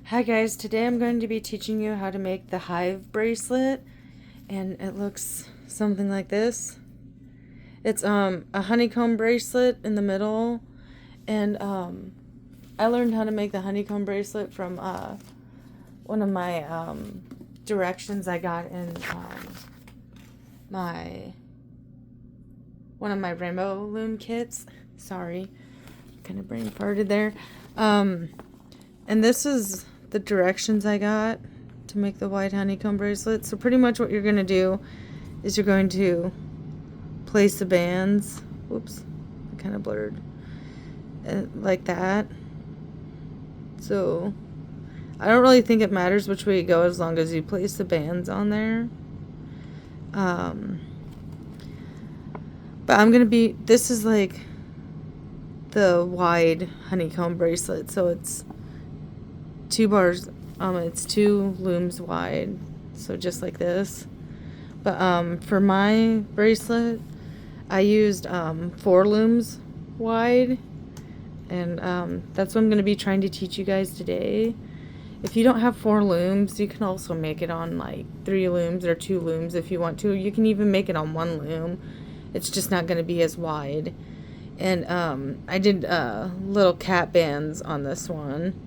Hi guys, today I'm going to be teaching you how to make the Hive bracelet, and it looks something like this. It's a honeycomb bracelet in the middle, and I learned how to make the honeycomb bracelet from one of my directions I got in one of my rainbow loom kits. Sorry, kind of brain farted there. And this is the directions I got to make the white honeycomb bracelet. So pretty much what you're going to do is you're going to place the bands. Whoops, I kind of blurred. Like that. So I don't really think it matters which way you go as long as you place the bands on there. But this is like the wide honeycomb bracelet. So it's 2 bars, it's 2 looms wide, so just like this. But for my bracelet, I used 4 looms wide, and that's what I'm going to be trying to teach you guys today. If you don't have 4 looms, you can also make it on like 3 looms or 2 looms if you want to. You can even make it on 1 loom. It's just not going to be as wide. And I did little cap bands on this one.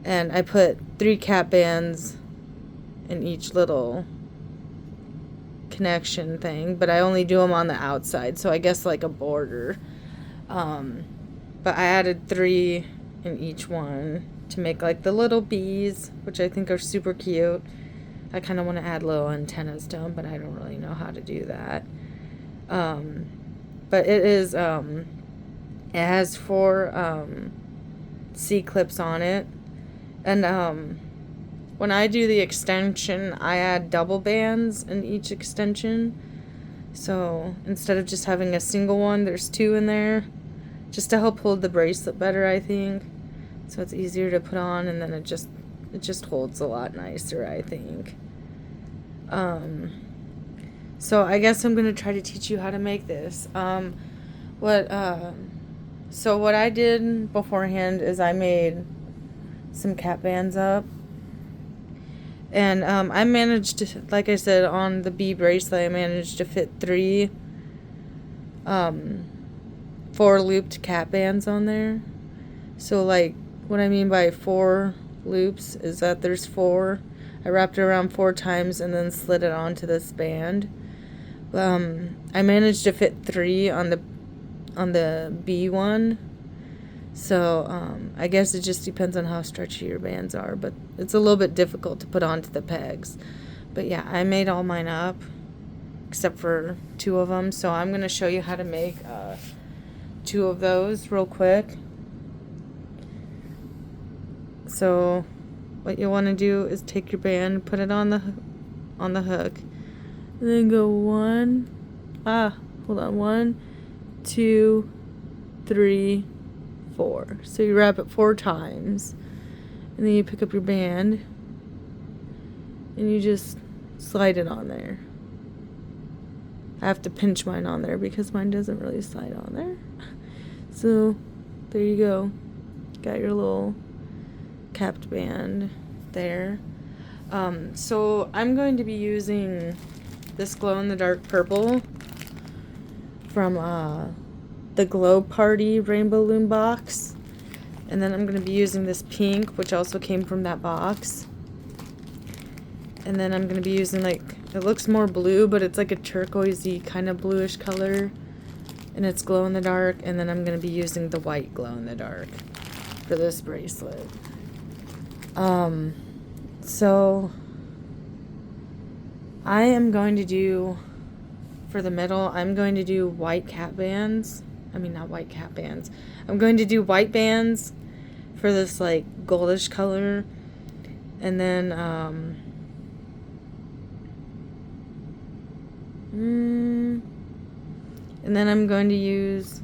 And I put 3 cap bands in each little connection thing, but I only do them on the outside, so I guess like a border. But I added 3 in each one to make like the little bees, which I think are super cute. I kind of want to add little antennas to them, but I don't really know how to do that. But it has 4 C-clips on it. And when I do the extension, I add double bands in each extension. So instead of just having a single one, there's 2 in there, just to help hold the bracelet better, I think. So it's easier to put on, and then it just holds a lot nicer, I think. So I guess I'm gonna try to teach you how to make this. So what I did beforehand is I made some cap bands up, and I managed to, like I said, on the bee bracelet, I managed to fit 3 4 looped cap bands on there. So like what I mean by 4 loops is that there's 4, I wrapped it around 4 times and then slid it onto this band. I managed to fit 3 on the bee one. So I guess it just depends on how stretchy your bands are, but it's a little bit difficult to put onto the pegs. But yeah, I made all mine up except for 2 of them, so I'm going to show you how to make 2 of those real quick. So what you want to do is take your band, put it on the hook, and then go 1, 2, 3, 4. So you wrap it 4 times, and then you pick up your band and you just slide it on there. I have to pinch mine on there because mine doesn't really slide on there. So there you go, got your little capped band there. So I'm going to be using this glow-in-the-dark purple from the Glow Party Rainbow Loom box, and then I'm going to be using this pink, which also came from that box, and then I'm going to be using, like, it looks more blue, but it's like a turquoisey kind of bluish color, and it's glow in the dark. And then I'm going to be using the white glow in the dark for this bracelet. So I am going to do, for the middle, I'm going to do white cap bands. I mean, not white cap bands. I'm going to do white bands for this like goldish color, and then I'm going to use,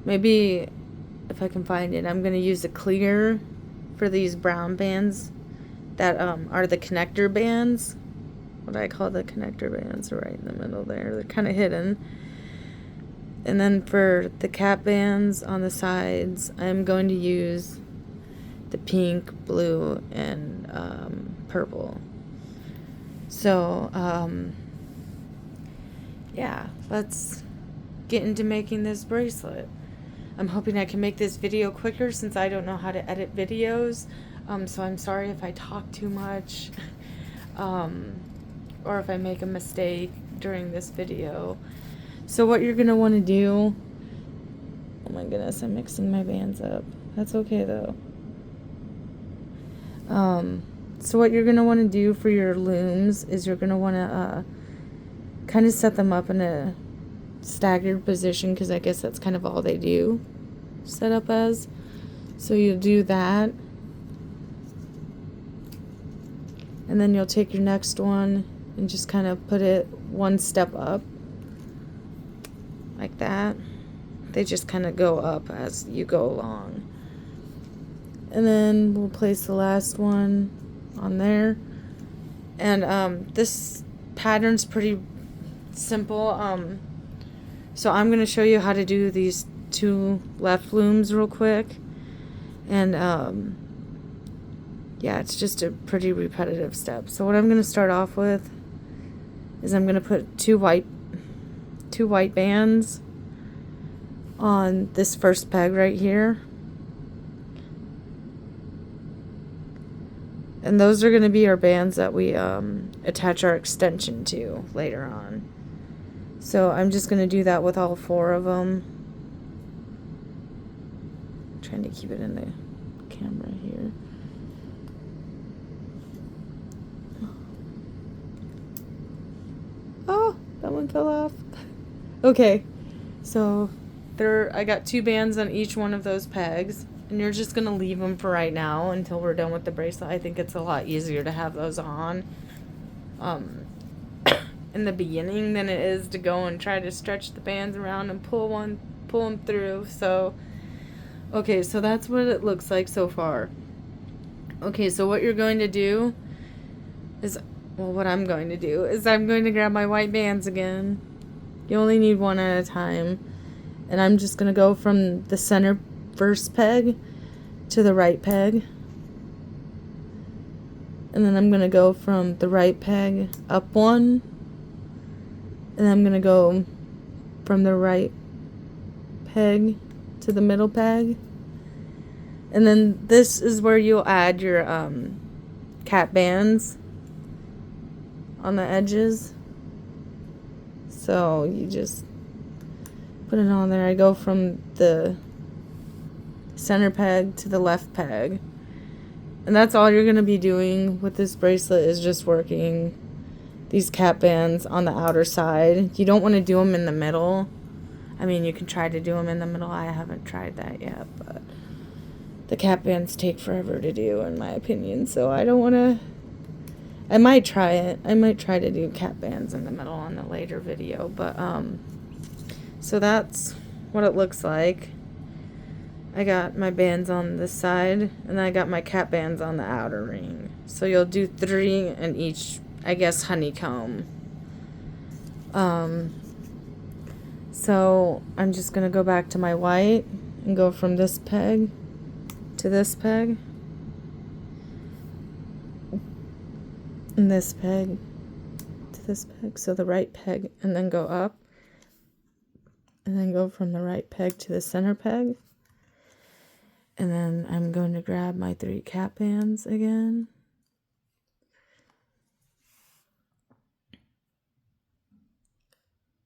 maybe if I can find it, I'm going to use a clear for these brown bands that are the connector bands. What I call the connector bands are right in the middle there. They're kind of hidden. And then for the cap bands on the sides, I'm going to use the pink, blue, and purple. So, yeah, let's get into making this bracelet. I'm hoping I can make this video quicker since I don't know how to edit videos. So I'm sorry if I talk too much or if I make a mistake during this video. So what you're going to want to do... Oh my goodness, I'm mixing my bands up. That's okay though. So what you're going to want to do for your looms is you're going to want to kind of set them up in a staggered position, because I guess that's kind of all they do set up as. So you'll do that, and then you'll take your next one and just kind of put it one step up like that. They just kind of go up as you go along. And then we'll place the last one on there. And this pattern's pretty simple. So I'm going to show you how to do these 2 left looms real quick. And yeah, it's just a pretty repetitive step. So what I'm going to start off with is I'm going to put two white bands on this first peg right here. And those are going to be our bands that we attach our extension to later on. So I'm just going to do that with all 4 of them. I'm trying to keep it in the camera here. Oh, that one fell off. Okay, so I got 2 bands on each one of those pegs. And you're just going to leave them for right now until we're done with the bracelet. I think it's a lot easier to have those on in the beginning than it is to go and try to stretch the bands around and pull them through. So, okay, so that's what it looks like so far. Okay, so what you're going to do is, well, what I'm going to do is I'm going to grab my white bands again. You only need one at a time. And I'm just going to go from the center first peg to the right peg, and then I'm going to go from the right peg up 1, and I'm going to go from the right peg to the middle peg, and then this is where you'll add your cap bands on the edges. So you just put it on there. I go from the center peg to the left peg, and that's all you're going to be doing with this bracelet, is just working these cap bands on the outer side. You don't want to do them in the middle. I mean, you can try to do them in the middle. I haven't tried that yet, but the cap bands take forever to do, in my opinion, so I don't want to. I might try it. I might try to do cap bands in the middle on a later video, but so that's what it looks like. I got my bands on this side, and then I got my cap bands on the outer ring. So you'll do 3 in each, I guess, honeycomb. So I'm just going to go back to my white and go from this peg to this peg. And this peg to this peg. So the right peg, and then go up. And then go from the right peg to the center peg. And then I'm going to grab my 3 cap bands again.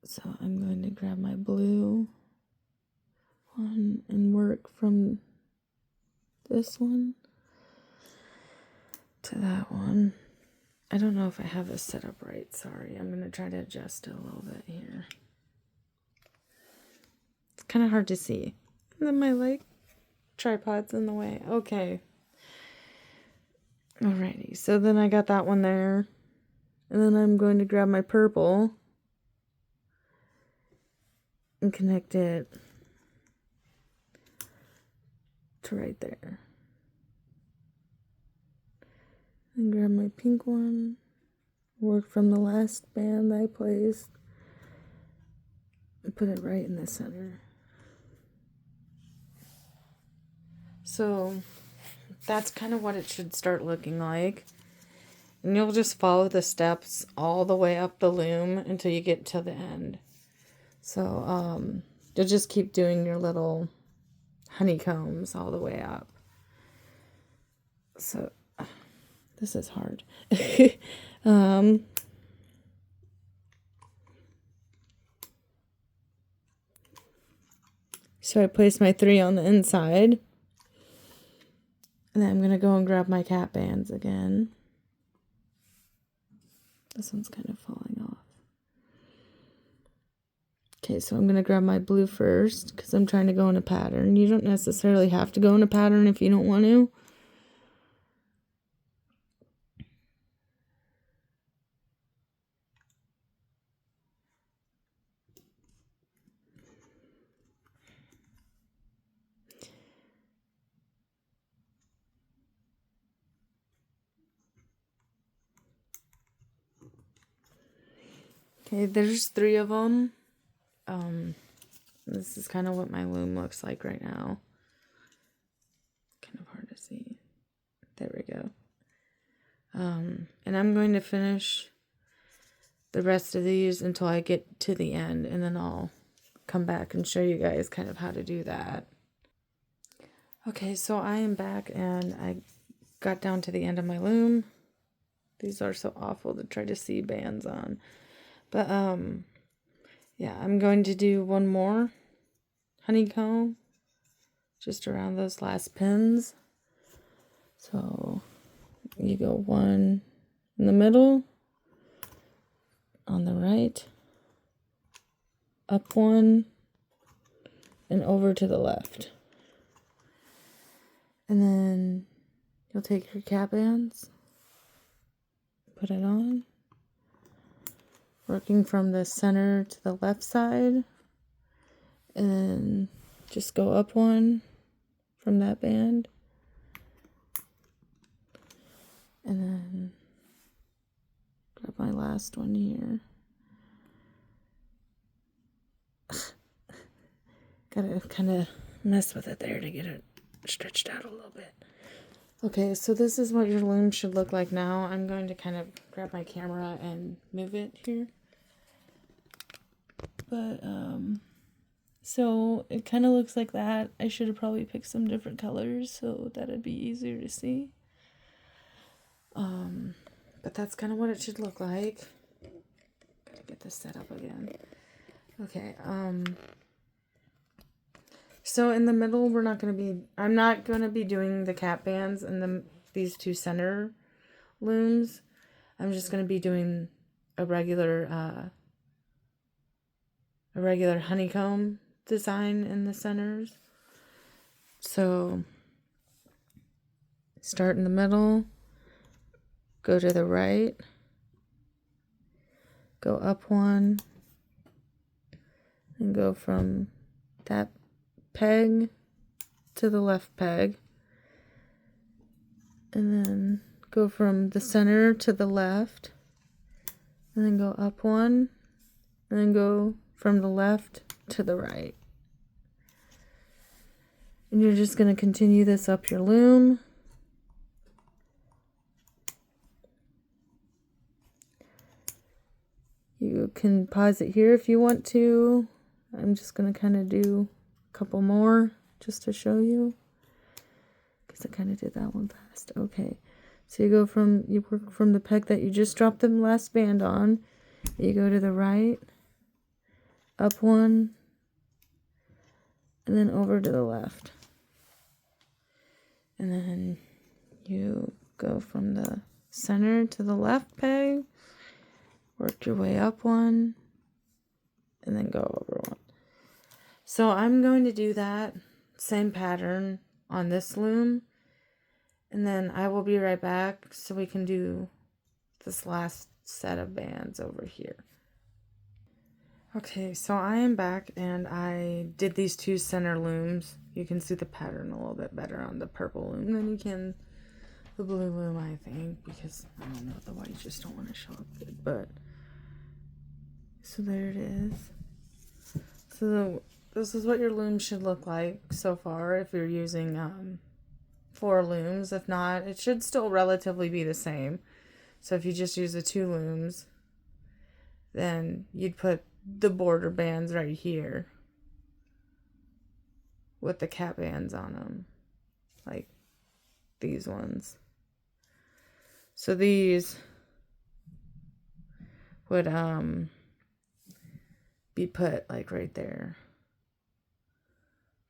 So I'm going to grab my blue one and work from this one to that one. I don't know if I have this set up right. Sorry. I'm going to try to adjust it a little bit here. It's kind of hard to see. And then my tripod's in the way. Okay. Alrighty. So then I got that one there. And then I'm going to grab my purple and connect it to right there. And grab my pink one. Work from the last band I placed. And put it right in the center. So that's kind of what it should start looking like. And you'll just follow the steps all the way up the loom until you get to the end. So you'll just keep doing your little honeycombs all the way up. So this is hard. So I place my 3 on the inside. And then I'm going to go and grab my cap bands again. This one's kind of falling off. Okay, so I'm going to grab my blue first because I'm trying to go in a pattern. You don't necessarily have to go in a pattern if you don't want to. Okay, there's 3 of them. This is kind of what my loom looks like right now. Kind of hard to see. There we go. And I'm going to finish the rest of these until I get to the end, and then I'll come back and show you guys kind of how to do that. Okay, so I am back and I got down to the end of my loom. These are so awful to try to see bands on. But yeah, I'm going to do one more honeycomb just around those last pins. So you go 1 in the middle, on the right, up 1, and over to the left. And then you'll take your cap bands, put it on, working from the center to the left side, and then just go up 1 from that band, and then grab my last one here. Gotta kind of mess with it there to get it stretched out a little bit. Okay, so this is what your loom should look like now. I'm going to kind of grab my camera and move it here. But, so it kind of looks like that. I should have probably picked some different colors so that it'd be easier to see. But that's kind of what it should look like. Gotta get this set up again. Okay, so in the middle, I'm not going to be doing the cap bands and these 2 center looms. I'm just going to be doing a regular honeycomb design in the centers. So start in the middle, go to the right, go up 1, and go from that peg to the left peg, and then go from the center to the left, and then go up 1, and then go from the left to the right. And you're just going to continue this up your loom. You can pause it here if you want to. I'm just going to kind of do a couple more just to show you, because I kind of did that one fast. Okay, so you work from the peg that you just dropped the last band on. You go to the right, up 1, and then over to the left. And then you go from the center to the left peg, work your way up 1, and then go over 1. So I'm going to do that same pattern on this loom, and then I will be right back so we can do this last set of bands over here. Okay, so I am back and I did these 2 center looms. You can see the pattern a little bit better on the purple loom than you can the blue loom, I think, because I don't know, the white just don't want to show up good. But so there it is. So this is what your loom should look like so far if you're using 4 looms. If not, it should still relatively be the same. So if you just use the 2 looms, then you'd put the border bands right here with the cap bands on them, like these ones. So these would be put like right there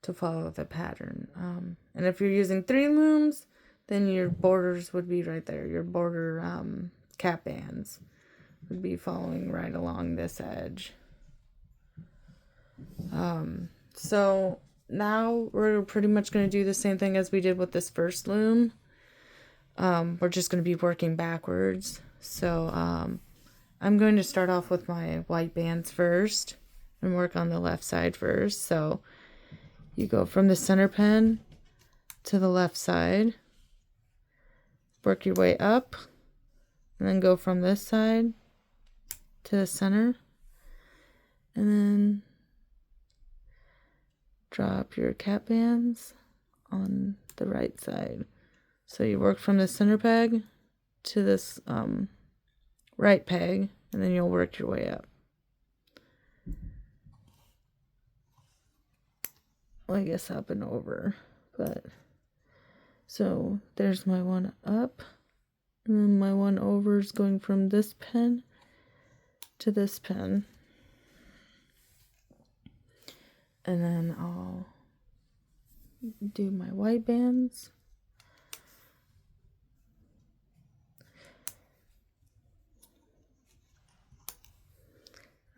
to follow the pattern. And if you're using 3 looms, then your borders would be right there. Your border cap bands would be following right along this edge. So now we're pretty much going to do the same thing as we did with this first loom. We're just going to be working backwards. So I'm going to start off with my white bands first and work on the left side first. So you go from the center pin to the left side, work your way up, and then go from this side to the center, and then drop your cap bands on the right side. So you work from the center peg to this right peg, and then you'll work your way up. Well, I guess up and over, but so there's my one up, and then my one over is going from this pin to this pin, and then I'll do my white bands.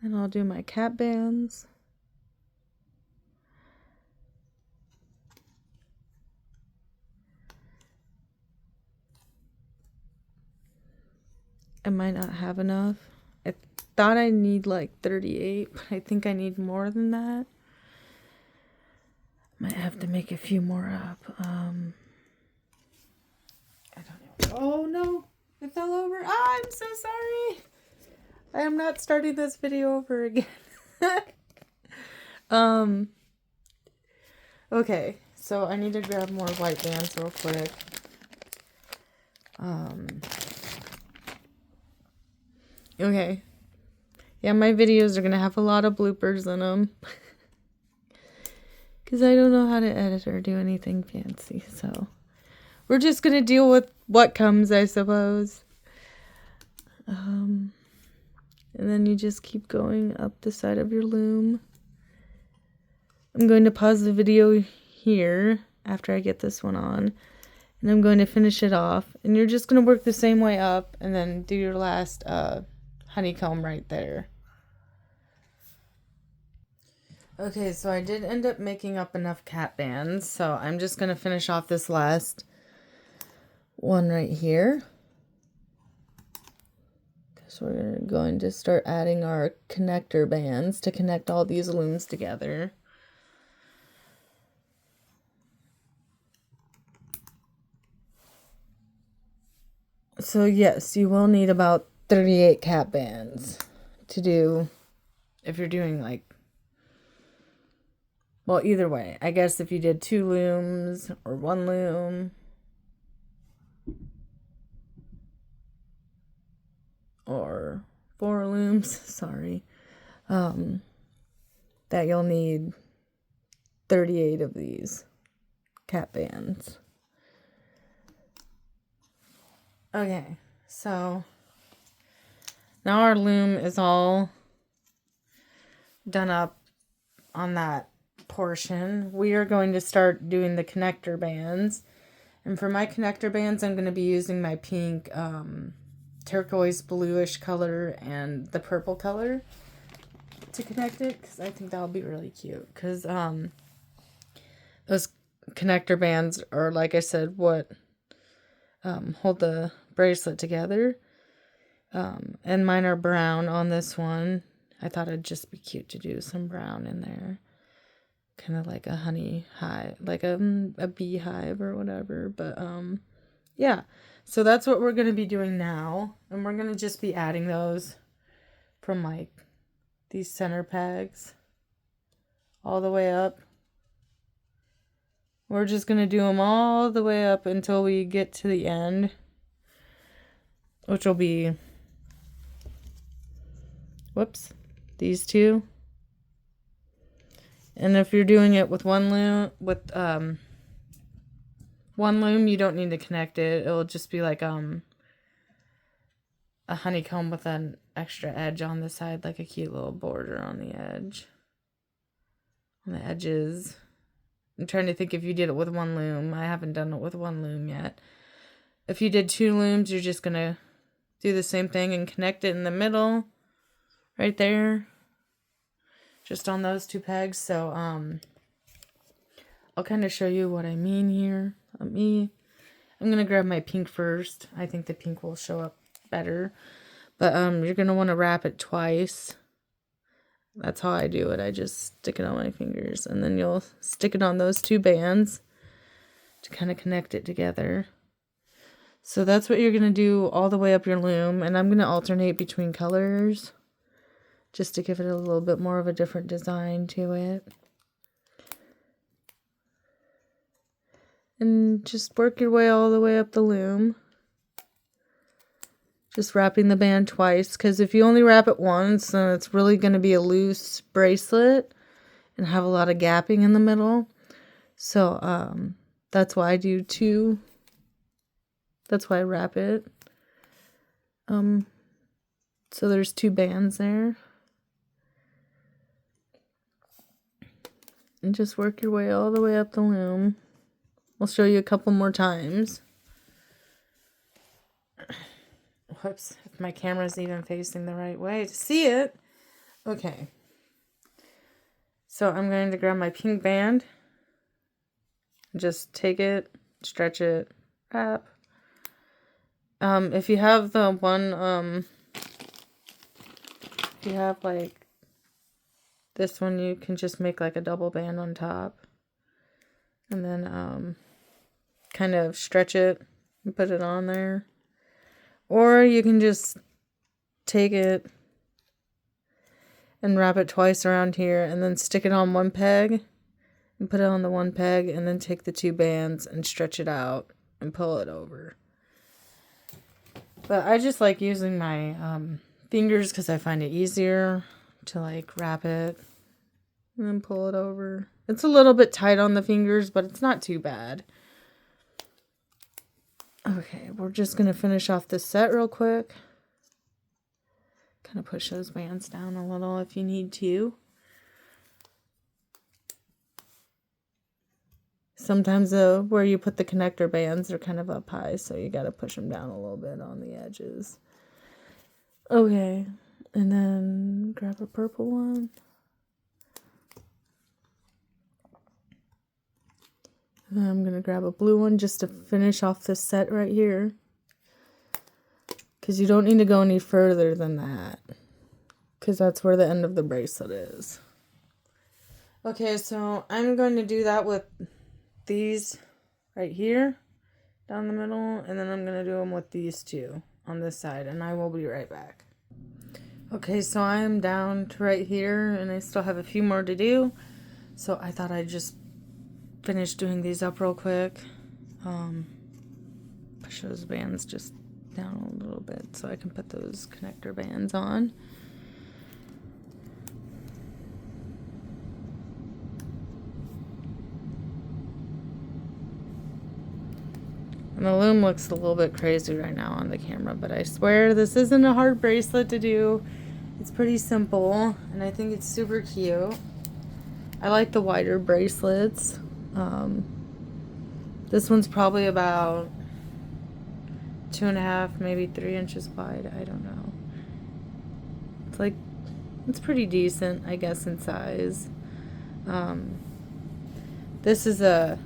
And I'll do my cap bands. I might not have enough. I thought I need like 38, but I think I need more than that. Might have to make a few more up. I don't know. Oh no, it fell over. Ah, I'm so sorry. I am not starting this video over again. Okay, so I need to grab more white bands real quick. Okay. Yeah, my videos are gonna have a lot of bloopers in them. Because I don't know how to edit or do anything fancy, so we're just gonna deal with what comes, I suppose. And then you just keep going up the side of your loom. I'm going to pause the video here after I get this one on, and I'm going to finish it off, and you're just going to work the same way up and then do your last honeycomb right there. Okay, so I did end up making up enough cap bands, so I'm just going to finish off this last one right here. So we're going to start adding our connector bands to connect all these looms together. So yes, you will need about 38 cap bands to do, if you're doing like, well, either way. I guess if you did 2 looms or 1 loom, or 4 looms, sorry, that you'll need 38 of these cap bands. Okay, so now our loom is all done up on that portion. We are going to start doing the connector bands. And for my connector bands, I'm going to be using my pink, turquoise bluish color and the purple color to connect it, because I think that'll be really cute. Because those connector bands are, like I said, what hold the bracelet together. And mine are brown on this one. I thought it'd just be cute to do some brown in there. Kind of like a honey hive, like a beehive or whatever. But yeah, so that's what we're going to be doing now. And we're going to just be adding those from like these center pegs all the way up We're just going to do them all the way up until we get to the end, which will be, whoops, these two. And if you're doing it with one loom, you don't need to connect it. It'll just be like a honeycomb with an extra edge on the side, like a cute little border on the edge, on the edges. I'm trying to think if you did it with one loom. I haven't done it with one loom yet. If you did two looms, you're just going to do the same thing and connect it in the middle, right there, just on those two pegs. So, I'll kind of show you what I mean here. I'm going to grab my pink first. I think the pink will show up better. But, you're going to want to wrap it twice. That's how I do it. I just stick it on my fingers, and then you'll stick it on those two bands to kind of connect it together. So that's what you're going to do all the way up your loom, and I'm going to alternate between colors just to give it a little bit more of a different design to it. And just work your way all the way up the loom. Just wrapping the band twice, because if you only wrap it once, then it's really going to be a loose bracelet and have a lot of gapping in the middle. So that's why I do two. That's why I wrap it. So there's two bands there. And just work your way all the way up the loom. I'll show you a couple more times. Whoops, if my camera's even facing the right way to see it. Okay. So I'm going to grab my pink band. Just take it, stretch it, wrap. If you have the one, if you have like this one, you can just make like a double band on top. And then kind of stretch it and put it on there. Or you can just take it and wrap it twice around here and then stick it on one peg and put it on the one peg and then take the two bands and stretch it out and pull it over. But I just like using my fingers because I find it easier to like wrap it and then pull it over. It's a little bit tight on the fingers, but it's not too bad. Okay, we're just going to finish off this set real quick. Kind of push those bands down a little if you need to. Sometimes where you put the connector bands, they're kind of up high, so you got to push them down a little bit on the edges. Okay, and then grab a purple one. And then I'm going to grab a blue one just to finish off this set right here. Because you don't need to go any further than that. Because that's where the end of the bracelet is. Okay, so I'm going to do that with these right here down the middle. And then I'm going to do them with these two on this side. And I will be right back. Okay, so I am down to right here. And I still have a few more to do. So I thought I'd just finish doing these up real quick. Push those bands just down a little bit so I can put those connector bands on. And the loom looks a little bit crazy right now on the camera, but I swear this isn't a hard bracelet to do. It's pretty simple, and I think it's super cute. I like the wider bracelets. This one's probably about 2.5, maybe 3 inches wide. I don't know. It's pretty decent, I guess, in size. This is a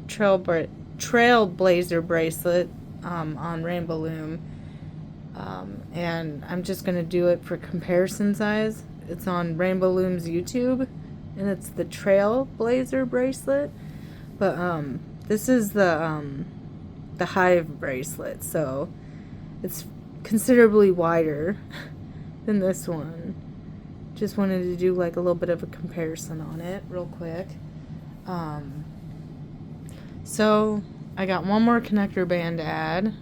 Trailblazer bracelet on Rainbow Loom. And I'm just going to do it for comparison size. It's on Rainbow Loom's YouTube. And it's the Trailblazer bracelet. But this is the Hive bracelet, so it's considerably wider than this one. Just wanted to do like a little bit of a comparison on it real quick. So I got one more connector band to add,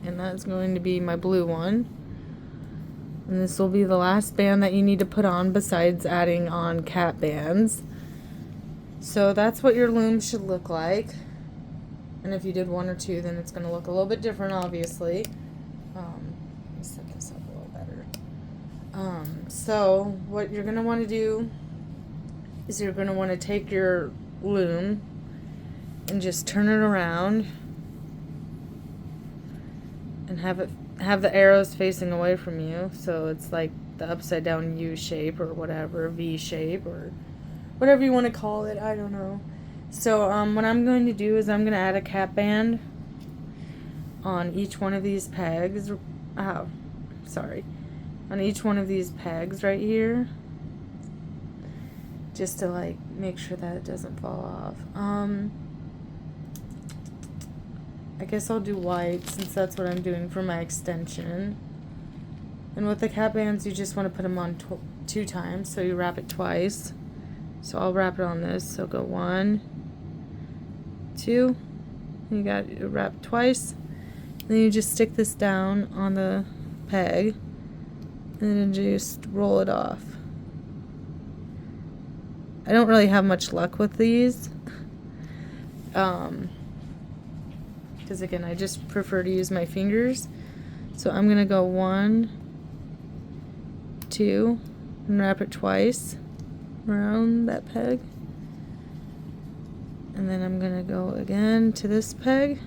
and that's going to be my blue one. And this will be the last band that you need to put on besides adding on cap bands. So that's what your loom should look like. And if you did one or two, then it's going to look a little bit different, obviously. Let me set this up a little better. So what you're going to want to do is you're going to want to take your loom and just turn it around and have the arrows facing away from you, so it's like the upside down U shape or whatever, V shape or whatever you want to call it, I don't know. So what I'm going to do is I'm going to add a cap band on each one of these pegs. On each one of these pegs right here, just to like make sure that it doesn't fall off. I guess I'll do white since that's what I'm doing for my extension. And with the cap bands, you just want to put them on 2 times, so you wrap it twice. So I'll wrap it on this. So go 1, 2. You got it wrapped twice. Then you just stick this down on the peg, and then just roll it off. I don't really have much luck with these. Because again, I just prefer to use my fingers. So I'm going to go 1, 2, and wrap it twice around that peg. And then I'm going to go again to this peg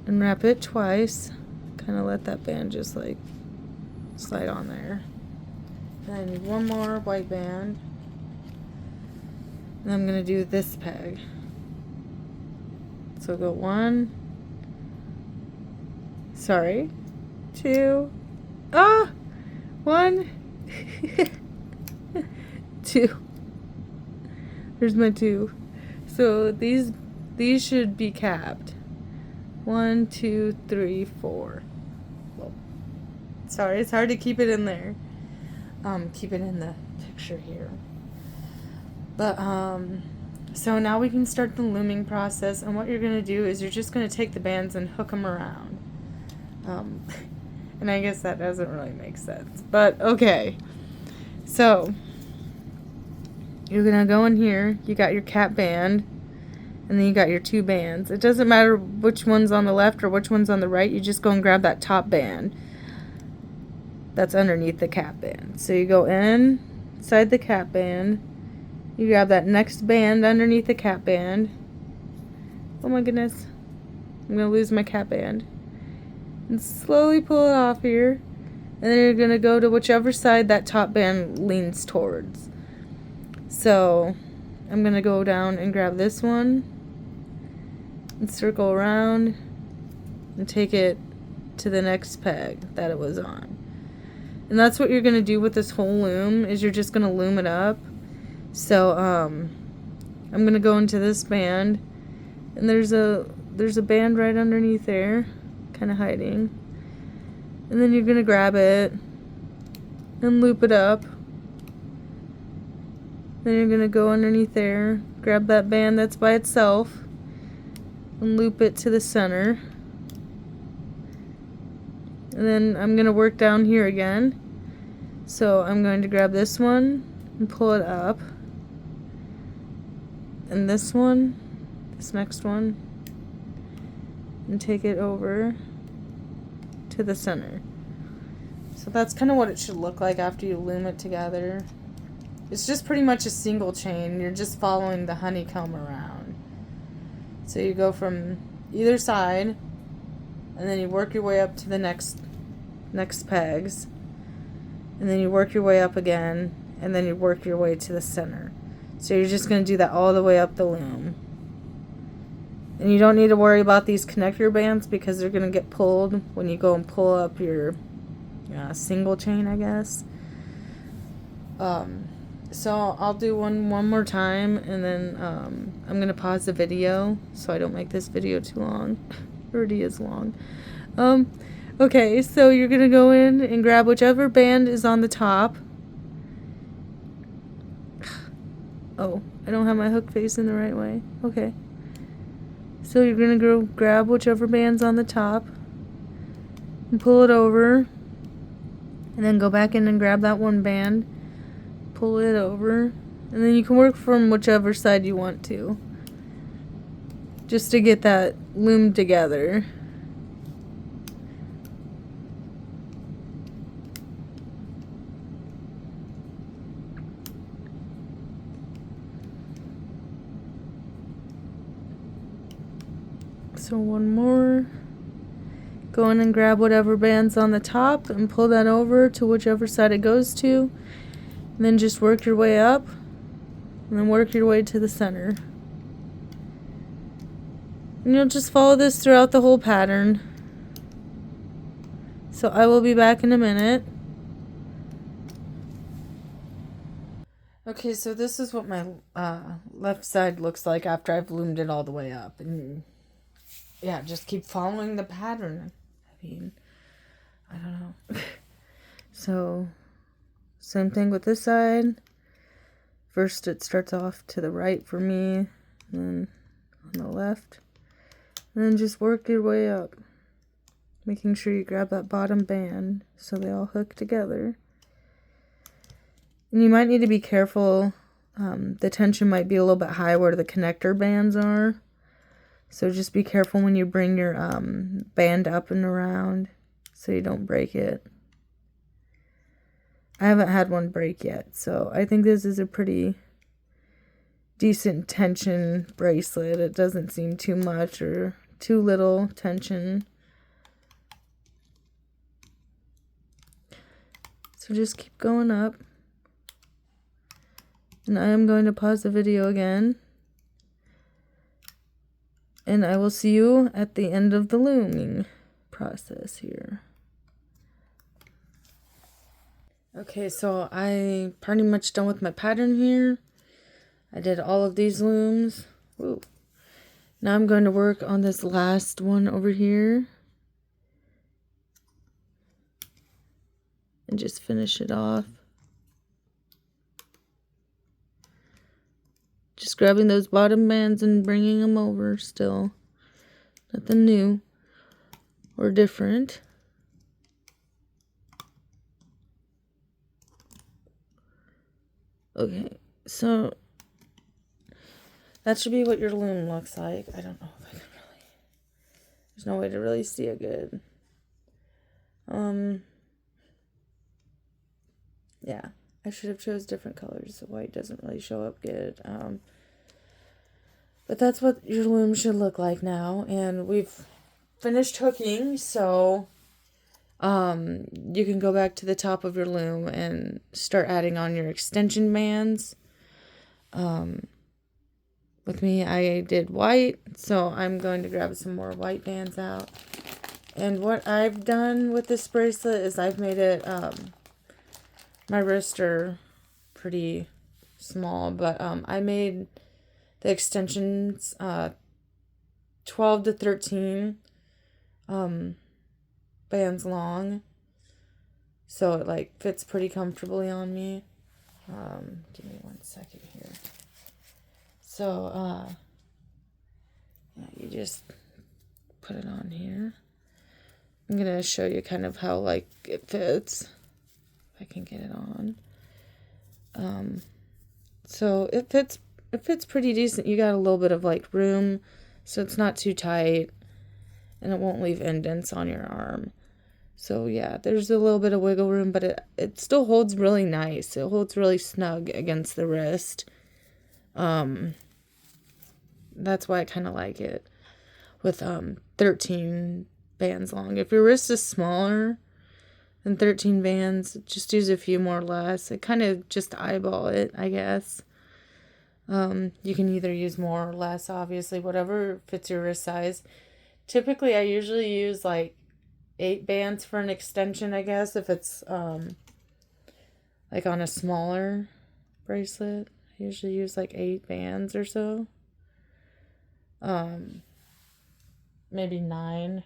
and wrap it twice. Kind of let that band just like slide on there. And I need one more white band. And I'm going to do this peg. So go 1, 2, 1, 2. There's my 2. So these should be capped. 1, 2, 3, 4. Well, sorry, it's hard to keep it in there. Keep it in the picture here. But so now we can start the looming process, and what you're going to do is you're just going to take the bands and hook them around. And I guess that doesn't really make sense, but okay. So you're going to go in here, you got your cap band, and then you got your 2 bands. It doesn't matter which one's on the left or which one's on the right, you just go and grab that top band that's underneath the cap band. So you go inside the cap band, you grab that next band underneath the cap band. Oh my goodness. I'm going to lose my cap band. And slowly pull it off here. And then you're going to go to whichever side that top band leans towards. So I'm going to go down and grab this one. And circle around. And take it to the next peg that it was on. And that's what you're going to do with this whole loom, is you're just going to loom it up. So I'm going to go into this band, and there's a band right underneath there, kind of hiding. And then you're going to grab it and loop it up. Then you're going to go underneath there, grab that band that's by itself, and loop it to the center. And then I'm going to work down here again. So I'm going to grab this one and pull it up. And this one, this next one, and take it over to the center. So that's kind of what it should look like after you loom it together. It's just pretty much a single chain. You're just following the honeycomb around. So you go from either side, and then you work your way up to the next pegs, and then you work your way up again, and then you work your way to the center. So you're just going to do that all the way up the loom. And you don't need to worry about these connector bands because they're going to get pulled when you go and pull up your single chain, I guess. So I'll do one more time, and then I'm going to pause the video so I don't make this video too long. It already is long. Okay, so you're going to go in and grab whichever band is on the top. Oh, I don't have my hook facing the right way. Okay. So you're going to go grab whichever band's on the top and pull it over. And then go back in and grab that one band, pull it over, and then you can work from whichever side you want to, just to get that loom together. So one more. Go in and grab whatever band's on the top and pull that over to whichever side it goes to. And then just work your way up and then work your way to the center. And you'll just follow this throughout the whole pattern. So I will be back in a minute. Okay, so this is what my left side looks like after I've loomed it all the way up. And yeah, just keep following the pattern. I mean, I don't know. So, same thing with this side. First it starts off to the right for me, and then on the left. And then just work your way up. Making sure you grab that bottom band so they all hook together. And you might need to be careful. The tension might be a little bit high where the connector bands are. So just be careful when you bring your band up and around so you don't break it. I haven't had one break yet, so I think this is a pretty decent tension bracelet. It doesn't seem too much or too little tension. So just keep going up. And I am going to pause the video again. And I will see you at the end of the looming process here. Okay, so I pretty much done with my pattern here. I did all of these looms. Woo. Now I'm going to work on this last one over here. And just finish it off. Just grabbing those bottom bands and bringing them over still. Nothing new or different. Okay, so that should be what your loom looks like. I don't know if I can really... There's no way to really see it good. Yeah, I should have chose different colors. The white doesn't really show up good. But that's what your loom should look like now. And we've finished hooking, so you can go back to the top of your loom and start adding on your extension bands. With me, I did white, so I'm going to grab some more white bands out. And what I've done with this bracelet is I've made it, my wrists are pretty small, but I made the extensions 12 to 13 bands long, so it like fits pretty comfortably on me. Give me 1 second here. So yeah, you just put it on here. I'm gonna show you kind of how like it fits, if I can get it on. So it fits pretty decent. You got a little bit of like room, so it's not too tight, and it won't leave indents on your arm. So yeah, there's a little bit of wiggle room, but it still holds really nice. It holds really snug against the wrist. That's why I kind of like it with 13 bands long. If your wrist is smaller than 13 bands, just use a few more or less. It kind of just eyeball it, I guess. You can either use more or less, obviously, whatever fits your wrist size. Typically, I usually use like 8 bands for an extension, I guess, if it's like on a smaller bracelet. I usually use like 8 bands or so. Maybe 9,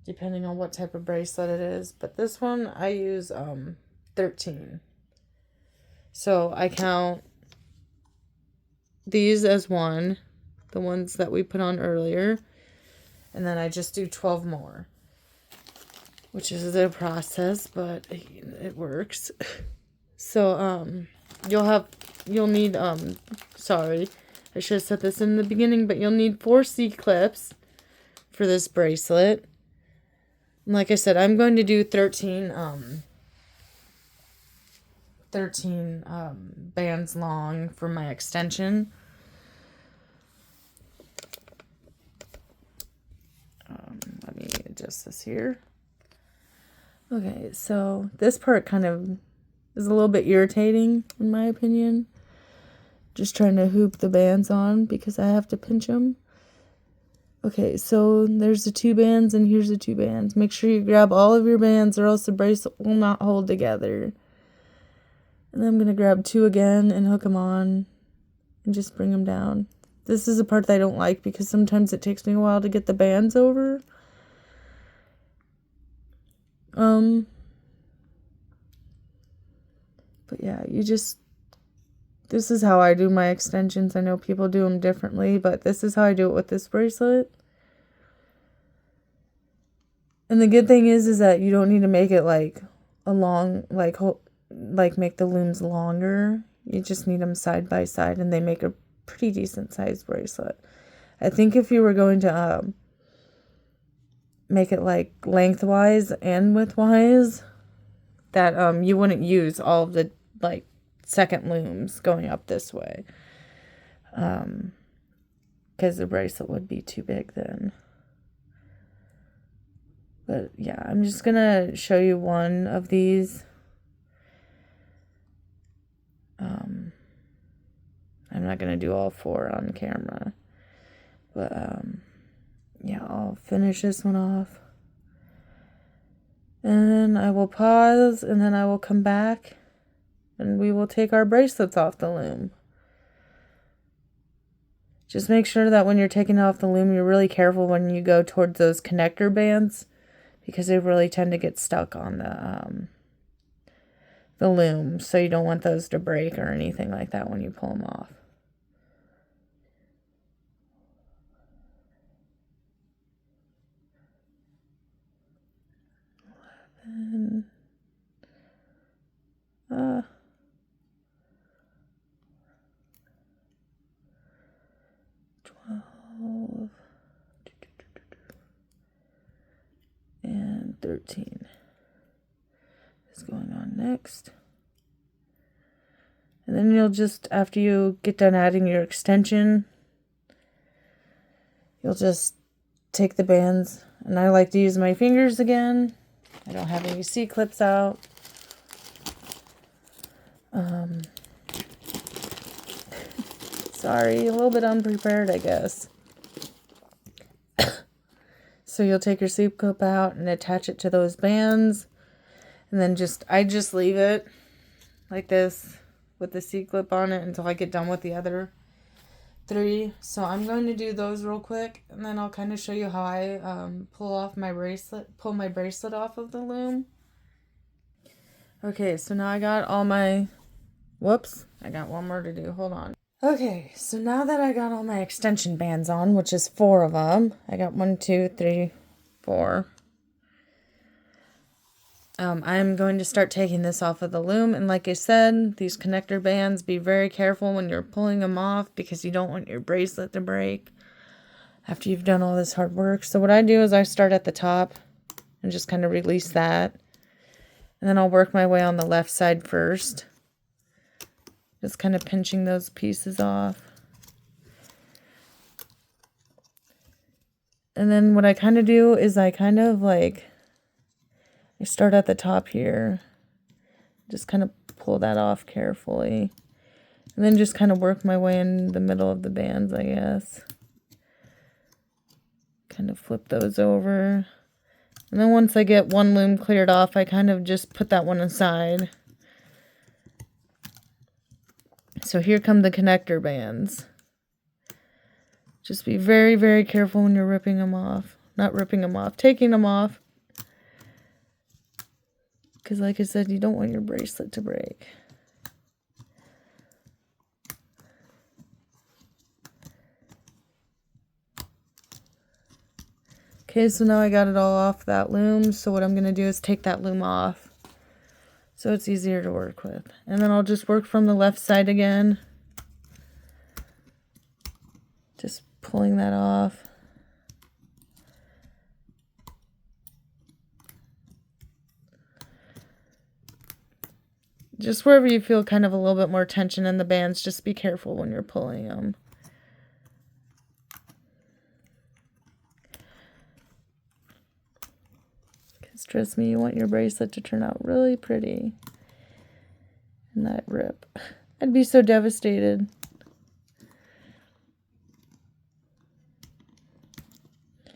depending on what type of bracelet it is. But this one, I use 13. So I count these as 1, the ones that we put on earlier. And then I just do 12 more, which is a process, but it works. So, you'll need, sorry, I should have said this in the beginning, but you'll need 4 C-clips for this bracelet. And like I said, I'm going to do 13 bands long for my extension. Let me adjust this here. Okay, so this part kind of is a little bit irritating in my opinion. Just trying to hoop the bands on because I have to pinch them. Okay, so there's the 2 bands and here's the 2 bands. Make sure you grab all of your bands or else the bracelet will not hold together. And then I'm going to grab 2 again and hook them on and just bring them down. This is a part that I don't like because sometimes it takes me a while to get the bands over. But yeah, this is how I do my extensions. I know people do them differently, but this is how I do it with this bracelet. And the good thing is that you don't need to make it like a long, like make the looms longer. You just need them side by side and they make a pretty decent sized bracelet. I think if you were going to make it like lengthwise and widthwise, that you wouldn't use all of the like second looms going up this way, because the bracelet would be too big then. But yeah, I'm just gonna show you one of these. I'm not gonna do all 4 on camera, but yeah, I'll finish this one off. And then I will pause, and then I will come back, and we will take our bracelets off the loom. Just make sure that when you're taking it off the loom, you're really careful when you go towards those connector bands, because they really tend to get stuck on the loom, so you don't want those to break or anything like that when you pull them off. And 12 and 13 is going on next. And then you'll just, after you get done adding your extension, you'll just take the bands, and I like to use my fingers again. I don't have any C-clips out. Sorry, a little bit unprepared, I guess. So you'll take your C-clip out and attach it to those bands. And then I just leave it like this with the C-clip on it until I get done with the other 3. So I'm going to do those real quick, and then I'll kind of show you how I pull my bracelet off of the loom. Okay, so now I got all my, whoops, I got one more to do, hold on. Okay, so now that I got all my extension bands on, which is 4 of them, I got 1, 2, 3, 4. I'm going to start taking this off of the loom, and like I said, these connector bands, be very careful when you're pulling them off because you don't want your bracelet to break after you've done all this hard work. So what I do is I start at the top and just kind of release that, and then I'll work my way on the left side first, just kind of pinching those pieces off. And then what I kind of do is I start at the top here, just kind of pull that off carefully, and then just kind of work my way in the middle of the bands, I guess. Kind of flip those over. And then once I get one loom cleared off, I kind of just put that one aside. So here come the connector bands. Just be very, very careful when you're ripping them off. Not ripping them off, taking them off. Because like I said, you don't want your bracelet to break. Okay, so now I got it all off that loom. So what I'm going to do is take that loom off so it's easier to work with. And then I'll just work from the left side again. Just pulling that off. Just wherever you feel kind of a little bit more tension in the bands, just be careful when you're pulling them. Because trust me, you want your bracelet to turn out really pretty. And that rip. I'd be so devastated. I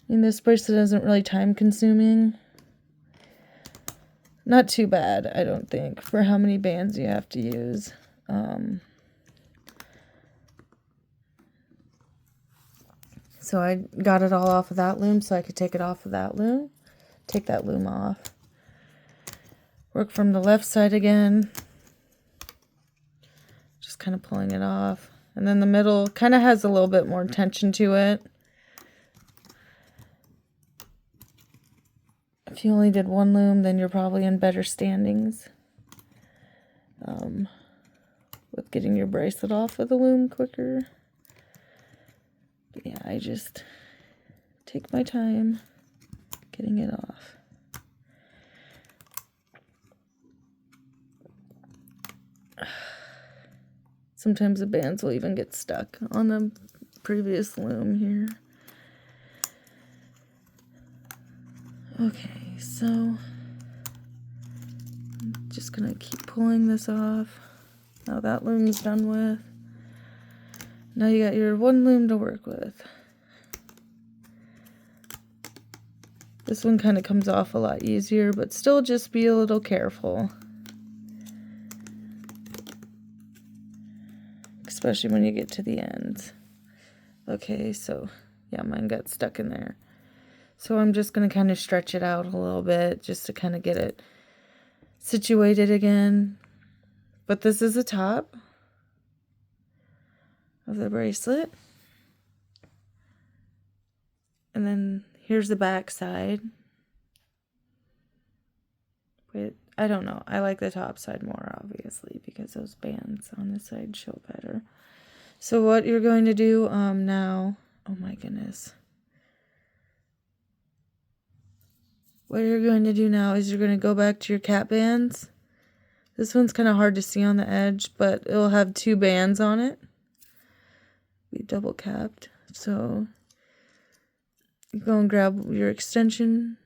mean, this bracelet isn't really time consuming. Not too bad, I don't think, for how many bands you have to use. So I got it all off of that loom so I could take it off of that loom. Take that loom off. Work from the left side again. Just kind of pulling it off. And then the middle kind of has a little bit more tension to it. If you only did one loom, then you're probably in better standings with getting your bracelet off with a loom quicker. But yeah, I just take my time getting it off. Sometimes the bands will even get stuck on the previous loom here. Okay, so I'm just gonna keep pulling this off. Now that loom's done with. Now you got your one loom to work with. This one kind of comes off a lot easier, but still just be a little careful. Especially when you get to the ends. Okay, so yeah, mine got stuck in there. So I'm just going to kind of stretch it out a little bit just to kind of get it situated again. But this is the top of the bracelet. And then here's the back side. Wait, I don't know. I like the top side more, obviously, because those bands on the side show better. So what you're going to do now... Oh my goodness. What you're going to do now is you're going to go back to your cap bands. This one's kind of hard to see on the edge, but it'll have 2 bands on it. Be double capped. So you go and grab your extension.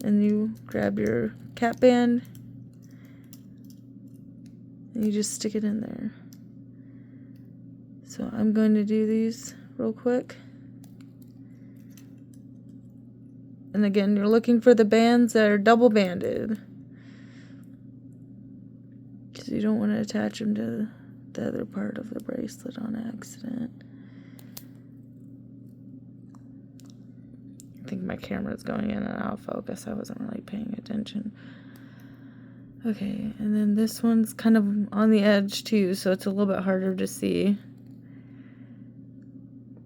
And you grab your cap band. And you just stick it in there. So I'm going to do these real quick. And again, you're looking for the bands that are double banded. Because you don't want to attach them to the other part of the bracelet on accident. I think my camera's going in and out of focus. I wasn't really paying attention. Okay, and then this one's kind of on the edge too, so it's a little bit harder to see.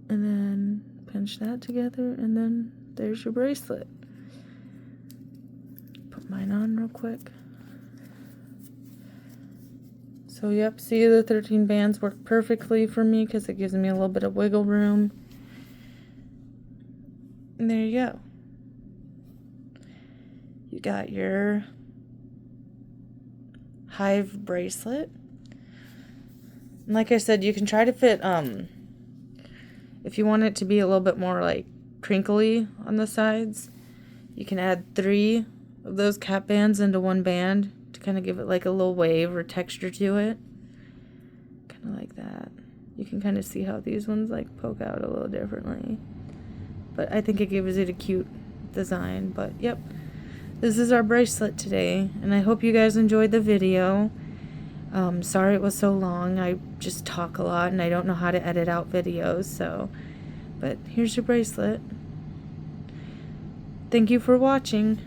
And then pinch that together, and then there's your bracelet. Put mine on real quick. So yep, see, the 13 bands work perfectly for me because it gives me a little bit of wiggle room. And there you go. You got your Hive bracelet. And like I said, you can try to fit, if you want it to be a little bit more like crinkly on the sides, you can add 3 of those cap bands into one band to kind of give it like a little wave or texture to it. Kind of like that. You can kind of see how these ones like poke out a little differently. But I think it gives it a cute design. But yep, this is our bracelet today. And I hope you guys enjoyed the video. Sorry it was so long. I just talk a lot and I don't know how to edit out videos. So, but here's your bracelet. Thank you for watching.